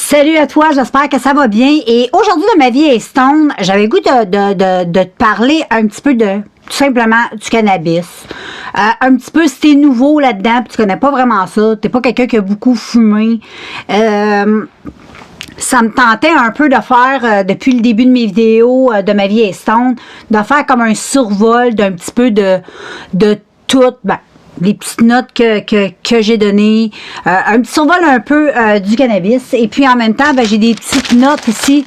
Salut à toi, j'espère que ça va bien. Et aujourd'hui, dans ma vie est stone, j'avais le goût de te parler un petit peu de, tout simplement, du cannabis. Un petit peu, si t'es nouveau là-dedans, puis tu connais pas vraiment ça, t'es pas quelqu'un qui a beaucoup fumé. Ça me tentait un peu de faire, depuis le début de mes vidéos de ma vie est stone, de faire comme un survol d'un petit peu de tout, les petites notes que j'ai données, un petit survol un peu du cannabis. Et puis en même temps, j'ai des petites notes ici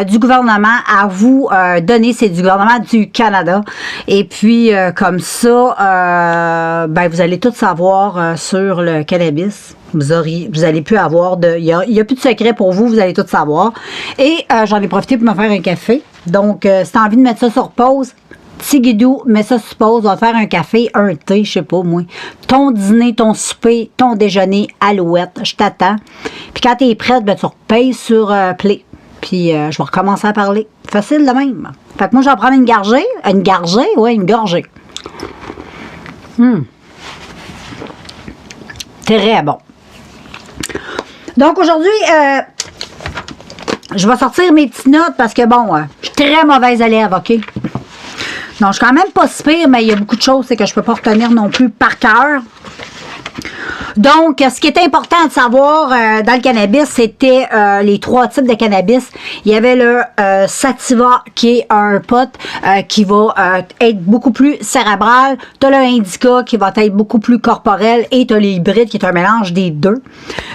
du gouvernement à vous donner. C'est du gouvernement du Canada. Et puis comme ça, vous allez tout savoir sur le cannabis. Vous allez plus avoir de... Il y a plus de secret pour vous, vous allez tout savoir. Et j'en ai profité pour me faire un café. Donc, si tu as envie de mettre ça sur pause, petit guidou, mets ça sur pause, on va faire un café, un thé, je sais pas moi. Ton dîner, ton souper, ton déjeuner, alouette, je t'attends. Puis quand tu es prête, tu repayes sur play. Puis je vais recommencer à parler. Facile de même. Fait que moi, je vais prendre une gorgée. Une gorgée? Oui, une gorgée. Très bon. Donc aujourd'hui, je vais sortir mes petites notes parce que je suis très mauvaise élève, OK? Non, je suis quand même pas si pire, mais il y a beaucoup de choses que je peux pas retenir non plus par cœur. Donc, ce qui est important de savoir dans le cannabis, c'était les 3 types de cannabis. Il y avait le sativa, qui est un pot qui va être beaucoup plus cérébral. Tu as le indica, qui va être beaucoup plus corporel. Et tu as l'hybride, qui est un mélange des deux.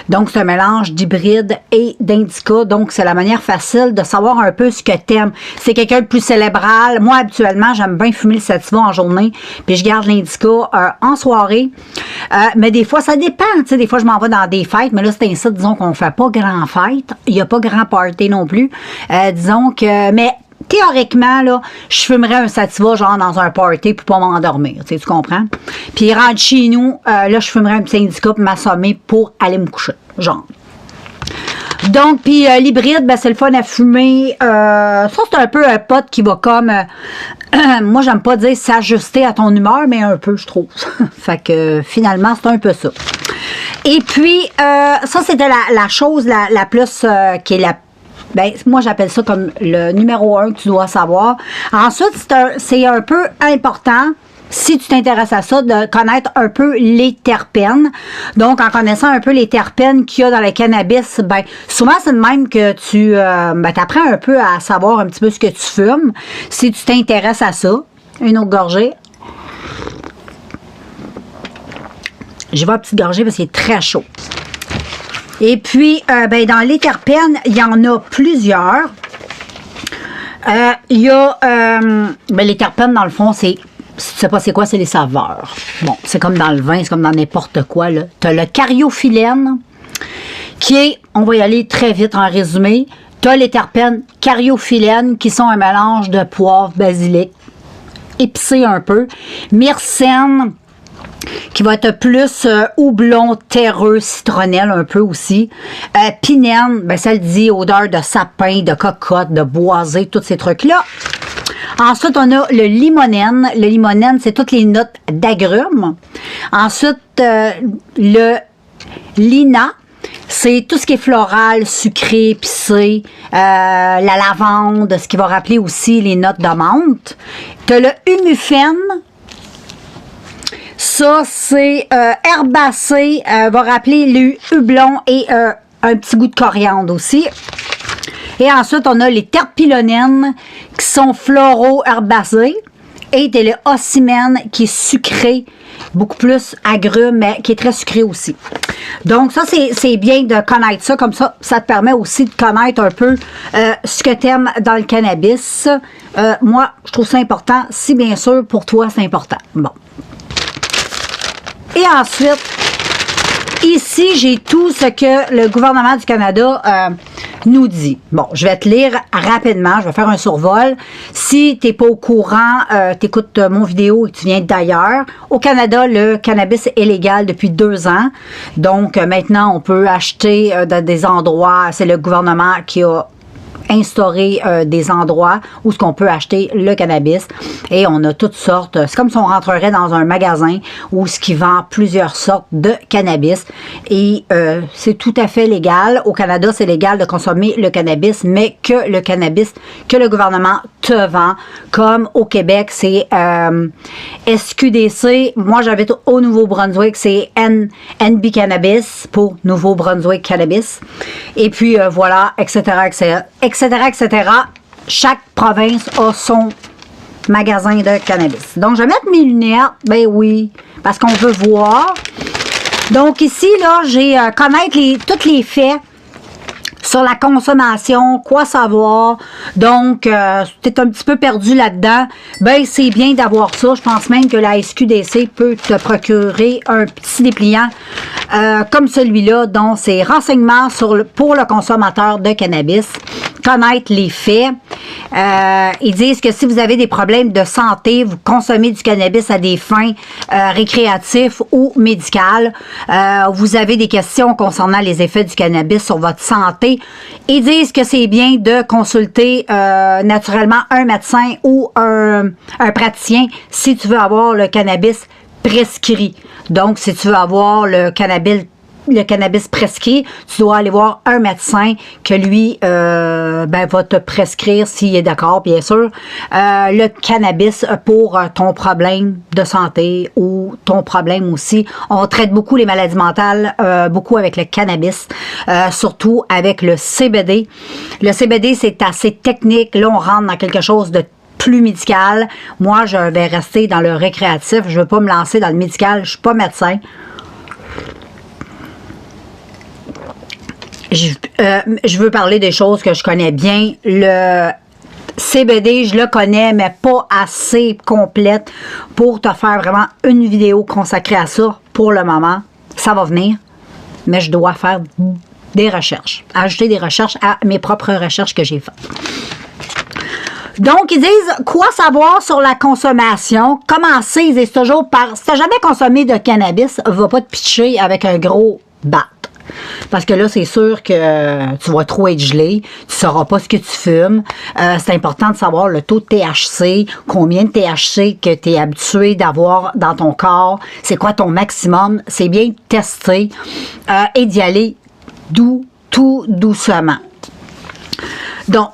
Donc, c'est un mélange d'hybride et d'indica. Donc, c'est la manière facile de savoir un peu ce que tu aimes. C'est quelqu'un de plus cérébral. Moi, habituellement, j'aime bien fumer le sativa en journée. Puis, je garde l'indica en soirée. Mais des fois, ça dépend. Tu sais, des fois, je m'en vais dans des fêtes, mais là, c'est ainsi, disons qu'on fait pas grand fête. Il n'y a pas grand party non plus. Disons que... Mais théoriquement, là, je fumerais un sativa, genre, dans un party pour pas m'endormir. Tu comprends? Puis, rentre chez nous, là, je fumerais un petit indica pour m'assommer pour aller me coucher. Genre. Donc, puis l'hybride, c'est le fun à fumer. Ça, c'est un peu un pot qui va comme... moi, j'aime pas dire s'ajuster à ton humeur, mais un peu, je trouve. Fait que, finalement, c'est un peu ça. Et puis, ça, c'était la chose la plus... qui est la... moi, j'appelle ça comme le numéro 1 que tu dois savoir. Ensuite, c'est un peu important... Si tu t'intéresses à ça, de connaître un peu les terpènes. Donc, en connaissant un peu les terpènes qu'il y a dans le cannabis, souvent, c'est de même que tu apprends un peu à savoir un petit peu ce que tu fumes. Si tu t'intéresses à ça. Une autre gorgée. Je vais à petite gorgée parce qu'il est très chaud. Et puis, dans les terpènes, il y en a plusieurs. Il y a les terpènes, dans le fond, c'est... Si tu sais pas c'est quoi, c'est les saveurs. Bon, c'est comme dans le vin, c'est comme dans n'importe quoi, là. Tu as le cariophyllène, qui est, on va y aller très vite en résumé, tu as les terpènes cariophyllènes, qui sont un mélange de poivre, basilic, épicé un peu. Myrcène, qui va être plus houblon, terreux, citronnelle un peu aussi. Pinène, ça le dit, odeur de sapin, de cocotte, de boisé, tous ces trucs-là. Ensuite, on a le limonène. Le limonène, c'est toutes les notes d'agrumes. Ensuite, le lina, c'est tout ce qui est floral, sucré, épicé, la lavande, ce qui va rappeler aussi les notes de menthe. Tu as le humufène. Ça, c'est herbacé, va rappeler le houblon et un petit goût de coriandre aussi. Et ensuite, on a les terpilonènes qui sont floraux herbacés. Et t'as le ocimène qui est sucré, beaucoup plus agrume, mais qui est très sucré aussi. Donc, ça, c'est bien de connaître ça. Comme ça, ça te permet aussi de connaître un peu ce que t'aimes dans le cannabis. Moi, je trouve ça important. Si, bien sûr, pour toi, c'est important. Bon. Et ensuite, ici, j'ai tout ce que le gouvernement du Canada nous dit. Bon, je vais te lire rapidement, je vais faire un survol. Si tu n'es pas au courant, tu écoutes mon vidéo et tu viens d'ailleurs. Au Canada, le cannabis est légal depuis 2 ans. Donc, maintenant, on peut acheter dans des endroits, c'est le gouvernement qui a instauré des endroits où ce qu'on peut acheter le cannabis. Et on a toutes sortes. C'est comme si on rentrerait dans un magasin où ce qui vend plusieurs sortes de cannabis. Et c'est tout à fait légal. Au Canada, c'est légal de consommer le cannabis, mais que le cannabis que le gouvernement te vend. Comme au Québec, c'est SQDC. Moi, j'habite au Nouveau-Brunswick. C'est NB Cannabis pour Nouveau-Brunswick Cannabis. Et puis, voilà, etc., etc., etc., etc. Chaque province a son magasin de cannabis. Donc, je vais mettre mes lunettes. Ben oui, parce qu'on veut voir. Donc, ici, là, j'ai connaître tous les faits sur la consommation, quoi savoir. Donc, tu es un petit peu perdu là-dedans. Ben, c'est bien d'avoir ça. Je pense même que la SQDC peut te procurer un petit dépliant comme celui-là, dont c'est renseignements pour le consommateur de cannabis. Connaître les faits. Ils disent que si vous avez des problèmes de santé, vous consommez du cannabis à des fins récréatives ou médicales, vous avez des questions concernant les effets du cannabis sur votre santé, ils disent que c'est bien de consulter naturellement un médecin ou un praticien si tu veux avoir le cannabis prescrit. Donc, si tu veux avoir le cannabis prescrit, tu dois aller voir un médecin que lui va te prescrire, s'il est d'accord, bien sûr, le cannabis pour ton problème de santé ou ton problème aussi. On traite beaucoup les maladies mentales, beaucoup avec le cannabis, surtout avec le CBD. Le CBD, c'est assez technique. Là, on rentre dans quelque chose de plus médical. Moi, je vais rester dans le récréatif. Je ne veux pas me lancer dans le médical. Je ne suis pas médecin. Je veux parler des choses que je connais bien. Le CBD, je le connais, mais pas assez complète pour te faire vraiment une vidéo consacrée à ça pour le moment. Ça va venir, mais je dois faire des recherches. Ajouter des recherches à mes propres recherches que j'ai faites. Donc, ils disent quoi savoir sur la consommation. Commencer, ils disent toujours par... Si tu n'as jamais consommé de cannabis, va pas te pitcher avec un gros bat. Parce que là, c'est sûr que tu vas trop être gelé, tu ne sauras pas ce que tu fumes. C'est important de savoir le taux de THC, combien de THC que tu es habitué d'avoir dans ton corps, c'est quoi ton maximum. C'est bien de tester et d'y aller tout doucement. Donc,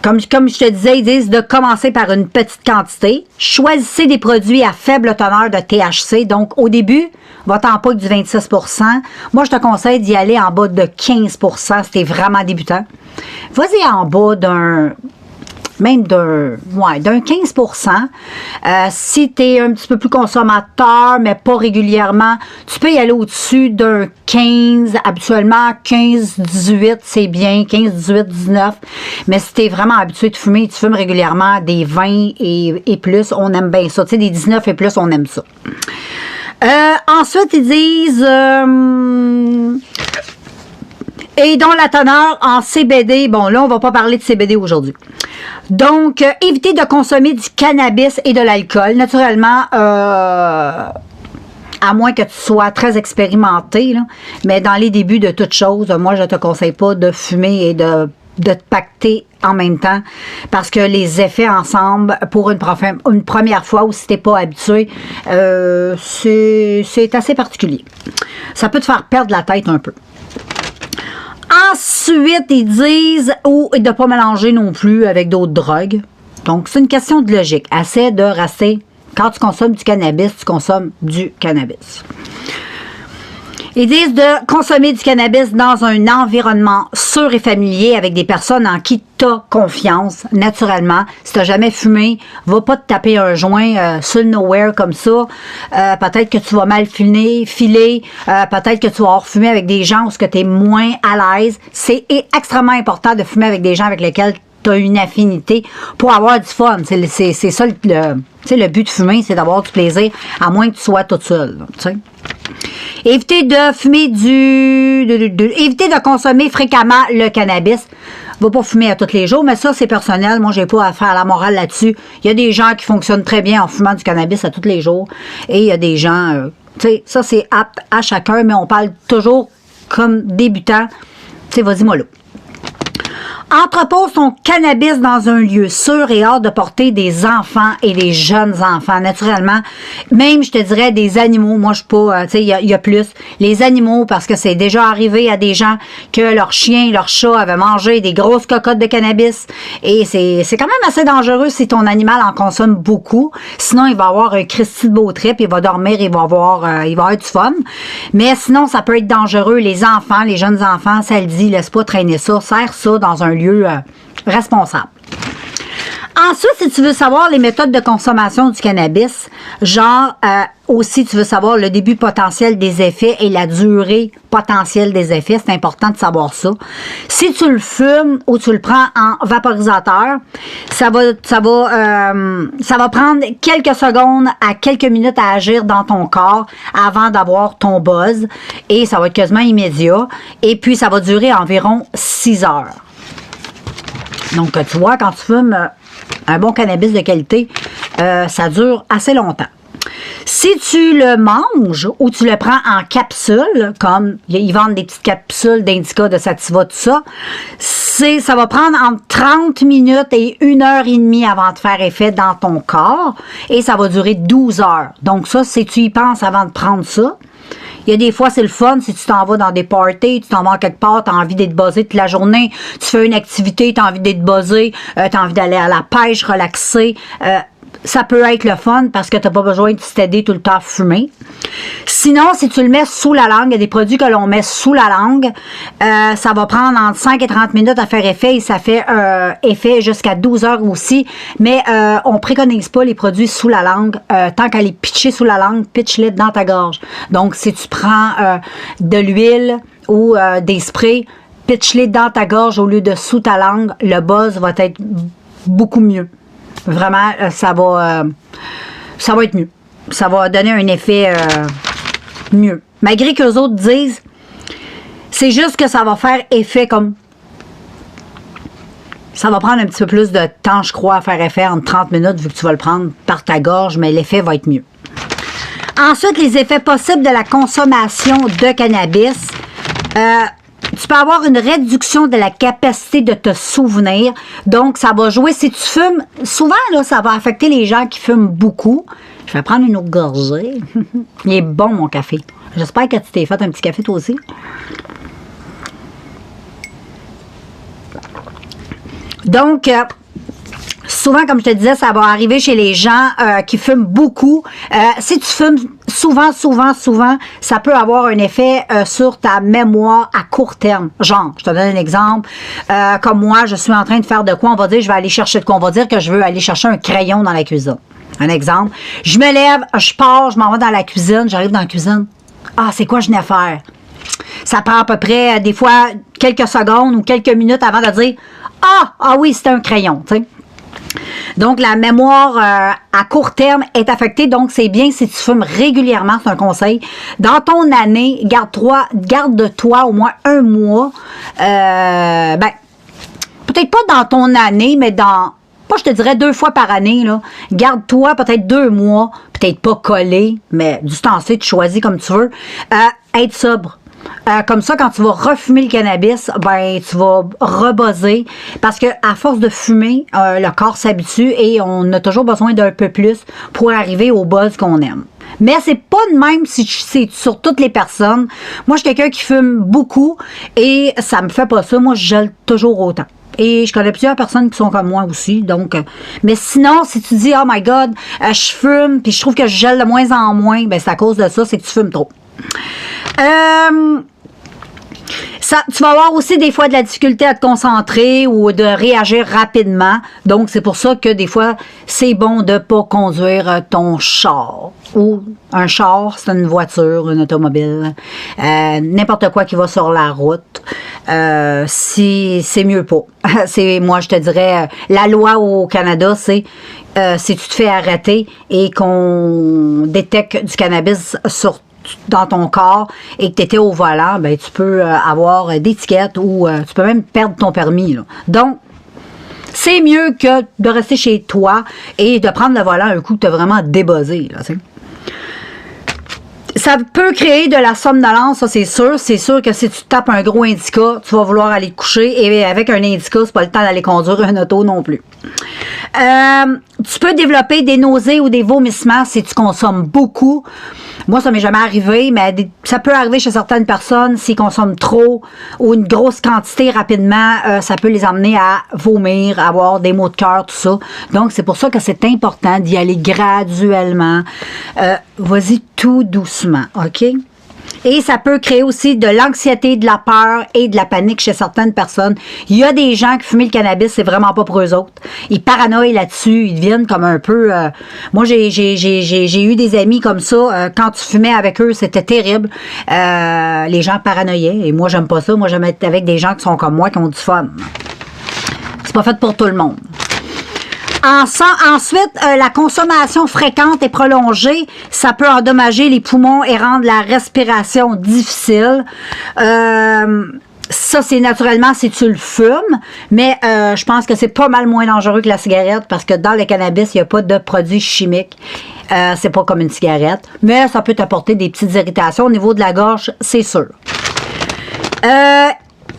comme je te disais, ils disent de commencer par une petite quantité. Choisissez des produits à faible teneur de THC. Donc, au début, va-t'en pas du 26 %. Moi, je te conseille d'y aller en bas de 15 % si t'es vraiment débutant. Vas-y en bas d'un 15 %. Si tu es un petit peu plus consommateur, mais pas régulièrement, tu peux y aller au-dessus d'un 15, habituellement 15, 18, c'est bien, 15, 18, 19. Mais si tu es vraiment habitué de fumer, tu fumes régulièrement des 20 et plus, on aime bien ça. Tu sais, des 19 et plus, on aime ça. Ensuite, ils disent... et dont la teneur en CBD, bon là, on va pas parler de CBD aujourd'hui. Donc, évitez de consommer du cannabis et de l'alcool. Naturellement, à moins que tu sois très expérimenté, là, mais dans les débuts de toute chose, moi, je te conseille pas de fumer et de te pacter en même temps, parce que les effets ensemble, pour une première fois où si t'es pas habitué, c'est assez particulier. Ça peut te faire perdre la tête un peu. Ensuite, ils disent, ou de ne pas mélanger non plus avec d'autres drogues. Donc, c'est une question de logique. Essaie de rester, quand tu consommes du cannabis, tu consommes du cannabis. Ils disent de consommer du cannabis dans un environnement sûr et familier avec des personnes en qui tu as confiance, naturellement. Si tu n'as jamais fumé, va pas te taper un joint sur le nowhere comme ça. Peut-être que tu vas mal filer. Peut-être que tu vas refumer avec des gens où tu es moins à l'aise. C'est extrêmement important de fumer avec des gens avec lesquels tu as une affinité pour avoir du fun. C'est ça le but de fumer, c'est d'avoir du plaisir, à moins que tu sois toute seule. Évitez de fumer évitez de consommer fréquemment le cannabis. Va pas fumer à tous les jours, mais ça, c'est personnel. Moi, j'ai pas à faire la morale là-dessus. Il y a des gens qui fonctionnent très bien en fumant du cannabis à tous les jours. Et il y a des gens, ça, c'est apte à chacun, mais on parle toujours comme débutant. Vas-y, mollo. Entrepose ton cannabis dans un lieu sûr et hors de portée des enfants et des jeunes enfants, naturellement. Même, je te dirais, des animaux. Moi, je suis pas, tu sais, il y a plus. Les animaux, parce que c'est déjà arrivé à des gens que leur chien, leur chat avaient mangé des grosses cocottes de cannabis. Et c'est quand même assez dangereux si ton animal en consomme beaucoup. Sinon, il va avoir un Christy de beau trip, il va dormir, il va avoir du fun. Mais sinon, ça peut être dangereux. Les enfants, les jeunes enfants, ça le dit, laisse pas traîner ça. Serre ça dans un lieu responsable. Ensuite, si tu veux savoir les méthodes de consommation du cannabis, genre aussi tu veux savoir le début potentiel des effets et la durée potentielle des effets, c'est important de savoir ça. Si tu le fumes ou tu le prends en vaporisateur, ça va prendre quelques secondes à quelques minutes à agir dans ton corps avant d'avoir ton buzz et ça va être quasiment immédiat et puis ça va durer environ 6 heures. Donc, tu vois, quand tu fumes un bon cannabis de qualité, ça dure assez longtemps. Si tu le manges ou tu le prends en capsule, comme ils vendent des petites capsules d'indica, de sativa, tout ça, ça va prendre entre 30 minutes et 1h30 avant de faire effet dans ton corps et ça va durer 12 heures. Donc ça, si tu y penses avant de prendre ça, il y a des fois, c'est le fun, si tu t'en vas dans des parties, tu t'en vas quelque part, tu as envie d'être buzzé toute la journée, tu fais une activité, tu as envie d'être buzzé, tu as envie d'aller à la pêche, relaxer. Ça peut être le fun parce que tu n'as pas besoin de t'aider tout le temps à fumer. Sinon, si tu le mets sous la langue, il y a des produits que l'on met sous la langue, ça va prendre entre 5 et 30 minutes à faire effet et ça fait effet jusqu'à 12 heures aussi. Mais on préconise pas les produits sous la langue. Tant qu'à les pitcher sous la langue, pitch-les dans ta gorge. Donc, si tu prends de l'huile ou des sprays, pitch-les dans ta gorge au lieu de sous ta langue. Le buzz va être beaucoup mieux. Vraiment, ça va être mieux. Ça va donner un effet mieux. Malgré qu'eux autres disent, c'est juste que ça va faire effet comme... Ça va prendre un petit peu plus de temps, je crois, à faire effet entre 30 minutes, vu que tu vas le prendre par ta gorge, mais l'effet va être mieux. Ensuite, les effets possibles de la consommation de cannabis. Tu peux avoir une réduction de la capacité de te souvenir. Donc, ça va jouer. Si tu fumes, souvent, là, ça va affecter les gens qui fument beaucoup. Je vais prendre une autre gorgée. Il est bon, mon café. J'espère que tu t'es fait un petit café, toi aussi. Donc, souvent, comme je te disais, ça va arriver chez les gens qui fument beaucoup. Si tu fumes souvent, ça peut avoir un effet sur ta mémoire à court terme. Genre, je te donne un exemple. Comme moi, je suis en train de faire de quoi? On va dire, je vais aller chercher de quoi? On va dire que je veux aller chercher un crayon dans la cuisine. Un exemple. Je me lève, je pars, je m'en vais dans la cuisine, j'arrive dans la cuisine. Ah, c'est quoi je venais faire? Ça prend à peu près, des fois, quelques secondes ou quelques minutes avant de dire « Ah oui, c'était un crayon. » tu sais. Donc, la mémoire à court terme est affectée. Donc, c'est bien si tu fumes régulièrement, c'est un conseil. Dans ton année, garde-toi au moins un mois. Peut-être pas dans ton année, mais moi, je te dirais 2 fois par année. Là. Garde-toi peut-être 2 mois, peut-être pas collé, mais distancé, tu choisis comme tu veux. Être sobre. Comme ça, quand tu vas refumer le cannabis, tu vas rebuzzer parce que à force de fumer, le corps s'habitue et on a toujours besoin d'un peu plus pour arriver au buzz qu'on aime. Mais c'est pas de même si c'est sur toutes les personnes. Moi, je suis quelqu'un qui fume beaucoup et ça me fait pas ça. Moi, je gèle toujours autant. Et je connais plusieurs personnes qui sont comme moi aussi. Donc, mais sinon, si tu dis, oh my God, je fume puis je trouve que je gèle de moins en moins, c'est à cause de ça, c'est que tu fumes trop. Tu vas avoir aussi des fois de la difficulté à te concentrer ou de réagir rapidement. Donc, c'est pour ça que des fois, c'est bon de ne pas conduire ton char. Ou un char, c'est une voiture, une automobile. N'importe quoi qui va sur la route. C'est mieux pas. Moi, je te dirais, la loi au Canada, c'est si tu te fais arrêter et qu'on détecte du cannabis dans ton corps et que tu étais au volant, tu peux avoir des tickets ou tu peux même perdre ton permis. Là. Donc, c'est mieux que de rester chez toi et de prendre le volant un coup que tu as vraiment débuzzé. Là, Ça peut créer de la somnolence, ça c'est sûr. C'est sûr que si tu tapes un gros indica, tu vas vouloir aller te coucher. Et avec un indica, c'est pas le temps d'aller conduire un auto non plus. Tu peux développer des nausées ou des vomissements si tu consommes beaucoup. Moi, ça m'est jamais arrivé, mais ça peut arriver chez certaines personnes s'ils consomment trop ou une grosse quantité rapidement. Ça peut les amener à vomir, à avoir des maux de cœur, tout ça. Donc, c'est pour ça que c'est important d'y aller graduellement. Vas-y tout doucement, OK? Et ça peut créer aussi de l'anxiété, de la peur et de la panique chez certaines personnes. Il y a des gens qui fument le cannabis, c'est vraiment pas pour eux autres. Ils paranoïent là-dessus, ils deviennent comme un peu... Moi, j'ai eu des amis comme ça. Quand tu fumais avec eux, c'était terrible. Les gens paranoïaient. Et moi, j'aime pas ça. Moi, j'aime être avec des gens qui sont comme moi, qui ont du fun. C'est pas fait pour tout le monde. Ensuite, la consommation fréquente et prolongée, ça peut endommager les poumons et rendre la respiration difficile. Ça, c'est naturellement si tu le fumes, mais je pense que c'est pas mal moins dangereux que la cigarette parce que dans le cannabis, il n'y a pas de produits chimiques. C'est pas comme une cigarette, mais ça peut t'apporter des petites irritations au niveau de la gorge, c'est sûr.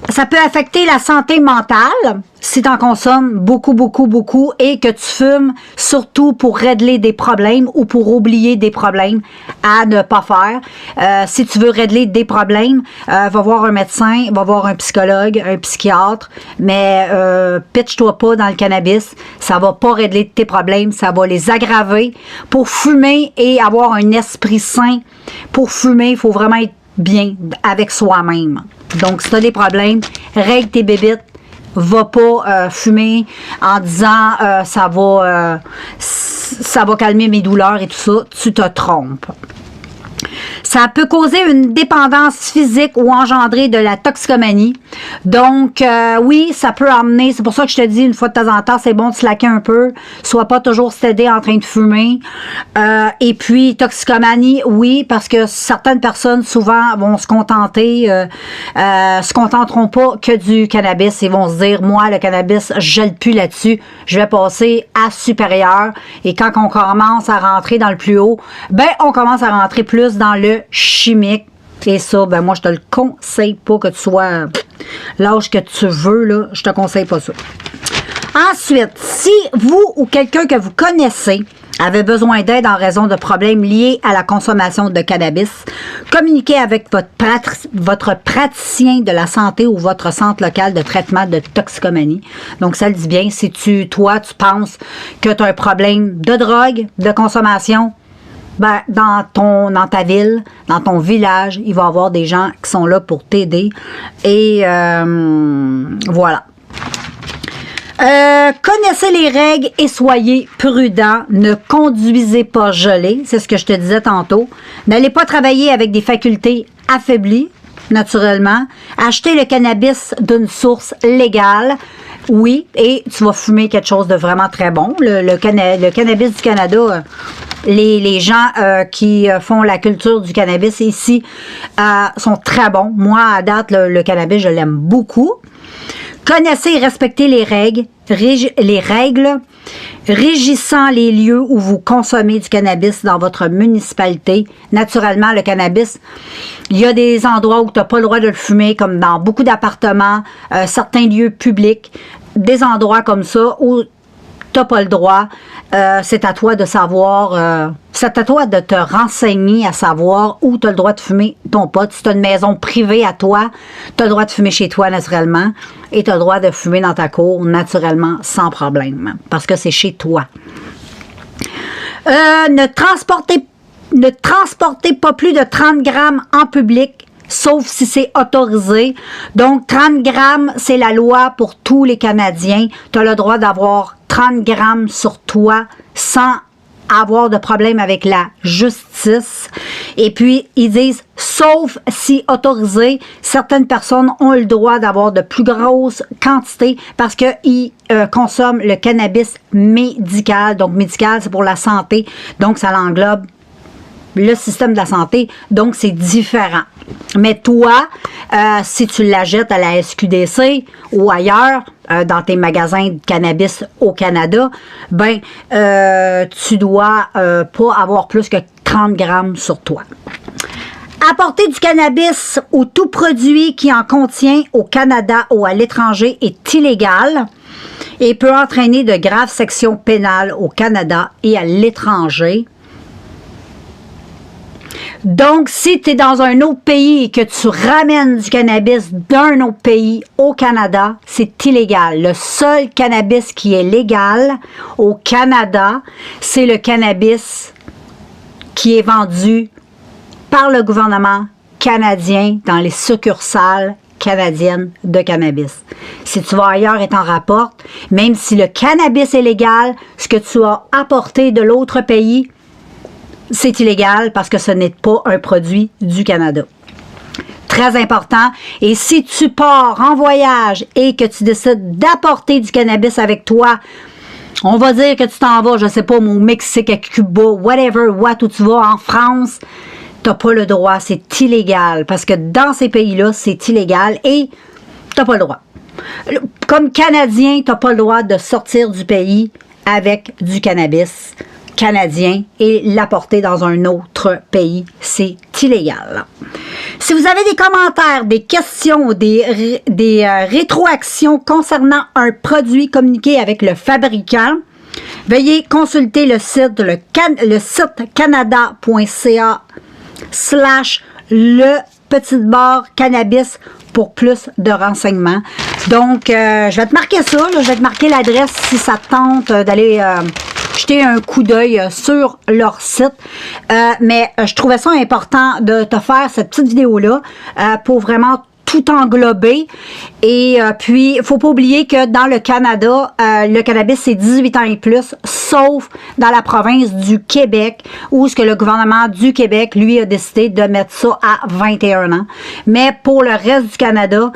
Ça peut affecter la santé mentale si tu en consommes beaucoup, beaucoup, beaucoup et que tu fumes surtout pour régler des problèmes ou pour oublier des problèmes à ne pas faire. Si tu veux régler des problèmes, va voir un médecin, va voir un psychologue, un psychiatre, mais pitch-toi pas dans le cannabis. Ça va pas régler tes problèmes, ça va les aggraver. Pour fumer et avoir un esprit sain, pour fumer, il faut vraiment être bien avec soi-même. Donc, si tu as des problèmes, règle tes bébites. Va pas fumer en disant ça va calmer mes douleurs et tout ça. Tu te trompes. Ça peut causer une dépendance physique ou engendrer de la toxicomanie. Donc, oui, ça peut amener, c'est pour ça que je te dis, une fois de temps en temps, c'est bon de slacker un peu. Sois pas toujours stédé en train de fumer. Et puis, toxicomanie, oui, parce que certaines personnes, souvent, vont se contenter, se contenteront pas que du cannabis. Ils vont se dire, moi, le cannabis, je le pue là-dessus. Je vais passer à supérieur. Et quand on commence à rentrer dans le plus haut, ben, on commence à rentrer plus dans le chimique. Et ça, ben moi, je te le conseille pas que tu sois l'âge que tu veux, là. Je te conseille pas ça. Ensuite, si vous ou quelqu'un que vous connaissez avait besoin d'aide en raison de problèmes liés à la consommation de cannabis, communiquez avec votre praticien de la santé ou votre centre local de traitement de toxicomanie. Donc, ça le dit bien, si toi, tu penses que tu as un problème de drogue, de consommation, ben, dans ta ville, dans ton village, il va y avoir des gens qui sont là pour t'aider. Et voilà. Connaissez les règles et soyez prudents. Ne conduisez pas gelé. C'est ce que je te disais tantôt. N'allez pas travailler avec des facultés affaiblies, naturellement. Achetez le cannabis d'une source légale. Oui, et tu vas fumer quelque chose de vraiment très bon. Le cannabis du Canada, les gens qui font la culture du cannabis ici sont très bons. Moi, à date, le cannabis, je l'aime beaucoup. Connaissez et respectez les règles régissant les lieux où vous consommez du cannabis dans votre municipalité. Naturellement, le cannabis, il y a des endroits où tu n'as pas le droit de le fumer, comme dans beaucoup d'appartements, certains lieux publics, des endroits comme ça où tu n'as pas le droit. C'est à toi de savoir, c'est à toi de te renseigner à savoir où tu as le droit de fumer ton pot. Si tu as une maison privée à toi, tu as le droit de fumer chez toi naturellement et tu as le droit de fumer dans ta cour naturellement sans problème parce que c'est chez toi. Ne transportez pas plus de 30 grammes en public, sauf si c'est autorisé. Donc, 30 grammes, c'est la loi pour tous les Canadiens. Tu as le droit d'avoir 30 grammes sur toi sans avoir de problème avec la justice. Et puis, ils disent, sauf si autorisé, certaines personnes ont le droit d'avoir de plus grosses quantités parce qu'ils consomment le cannabis médical. Donc, médical, c'est pour la santé. Donc, ça l'englobe le système de la santé, donc c'est différent. Mais toi, si tu l'achètes à la SQDC ou ailleurs, dans tes magasins de cannabis au Canada, ben, tu dois pas avoir plus que 30 grammes sur toi. Apporter du cannabis ou tout produit qui en contient au Canada ou à l'étranger est illégal et peut entraîner de graves sections pénales au Canada et à l'étranger. Donc, si tu es dans un autre pays et que tu ramènes du cannabis d'un autre pays au Canada, c'est illégal. Le seul cannabis qui est légal au Canada, c'est le cannabis qui est vendu par le gouvernement canadien dans les succursales canadiennes de cannabis. Si tu vas ailleurs et t'en rapportes, même si le cannabis est légal, ce que tu as apporté de l'autre pays, c'est illégal parce que ce n'est pas un produit du Canada. Très important. Et si tu pars en voyage et que tu décides d'apporter du cannabis avec toi, on va dire que tu t'en vas, je sais pas, au Mexique, à Cuba, whatever, où tu vas, en France, t'as pas le droit, c'est illégal. Parce que dans ces pays-là, c'est illégal et t'as pas le droit. Comme Canadien, t'as pas le droit de sortir du pays avec du cannabis canadien et l'apporter dans un autre pays. C'est illégal. Si vous avez des commentaires, des questions, des rétroactions concernant un produit communiqué avec le fabricant, veuillez consulter le site canada.ca/le-cannabis pour plus de renseignements. Donc, je vais te marquer ça. Là, je vais te marquer l'adresse si ça te tente d'aller jeter un coup d'œil sur leur site. Mais je trouvais ça important de te faire cette petite vidéo-là pour vraiment tout englober. Et puis, il ne faut pas oublier que dans le Canada, le cannabis, c'est 18 ans et plus, sauf dans la province du Québec, où ce que le gouvernement du Québec, lui, a décidé de mettre ça à 21 ans. Mais pour le reste du Canada,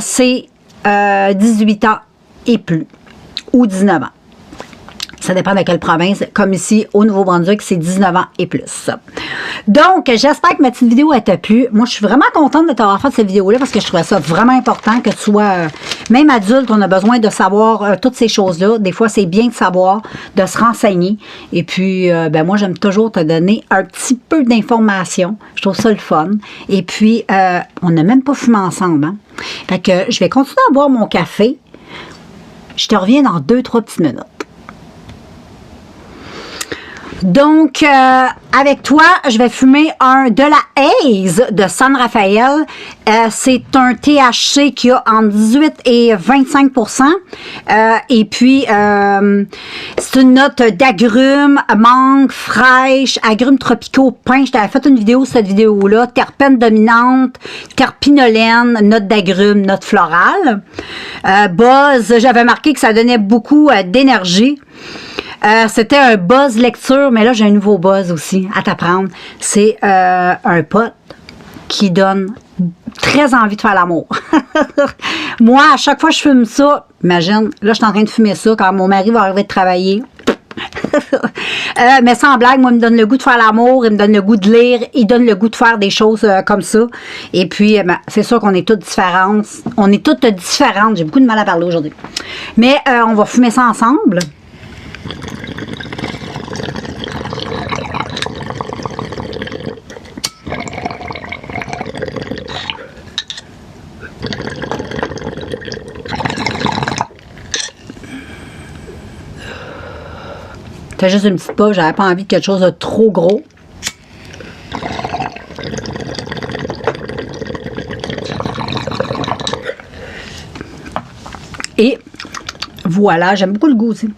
c'est 18 ans et plus, ou 19 ans. Ça dépend de quelle province. Comme ici, au Nouveau-Brunswick, c'est 19 ans et plus. Donc, j'espère que ma petite vidéo t'a plu. Moi, je suis vraiment contente de t'avoir fait cette vidéo-là parce que je trouvais ça vraiment important que tu sois, même adulte, on a besoin de savoir toutes ces choses-là. Des fois, c'est bien de savoir, de se renseigner. Et puis, ben moi, j'aime toujours te donner un petit peu d'informations. Je trouve ça le fun. Et puis, on n'a même pas fumé ensemble. Hein? Fait que je vais continuer à boire mon café. Je te reviens dans 2-3 petites minutes. Donc, avec toi, je vais fumer de la Haze de San Rafael. C'est un THC qui a entre 18 et 25%. Et puis, c'est une note d'agrumes, mangue, fraîche, agrumes tropicaux, pain. Je t'avais fait une vidéo, cette vidéo-là. Terpène dominante, terpinolène, note d'agrumes, note florale. Buzz, j'avais marqué que ça donnait beaucoup d'énergie. C'était un buzz lecture, mais là, j'ai un nouveau buzz aussi à t'apprendre. C'est un pot qui donne très envie de faire l'amour. Moi, à chaque fois que je fume ça, imagine, là, je suis en train de fumer ça quand mon mari va arriver de travailler. Mais sans blague, moi, il me donne le goût de faire l'amour, il me donne le goût de lire, il donne le goût de faire des choses comme ça. Et puis, ben, c'est sûr qu'on est toutes différentes. On est toutes différentes. J'ai beaucoup de mal à parler aujourd'hui. Mais on va fumer ça ensemble. C'était juste une petite puff, j'avais pas envie de quelque chose de trop gros. Et voilà, j'aime beaucoup le goût aussi.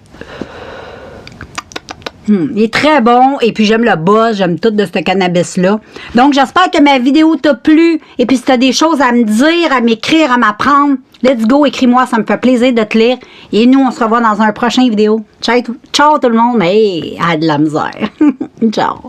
Il est très bon et puis j'aime le buzz, j'aime tout de ce cannabis-là. Donc, j'espère que ma vidéo t'a plu et puis si tu as des choses à me dire, à m'écrire, à m'apprendre, let's go, écris-moi, ça me fait plaisir de te lire. Et nous, on se revoit dans un prochain vidéo. Ciao tout le monde, mais à de la misère. Ciao.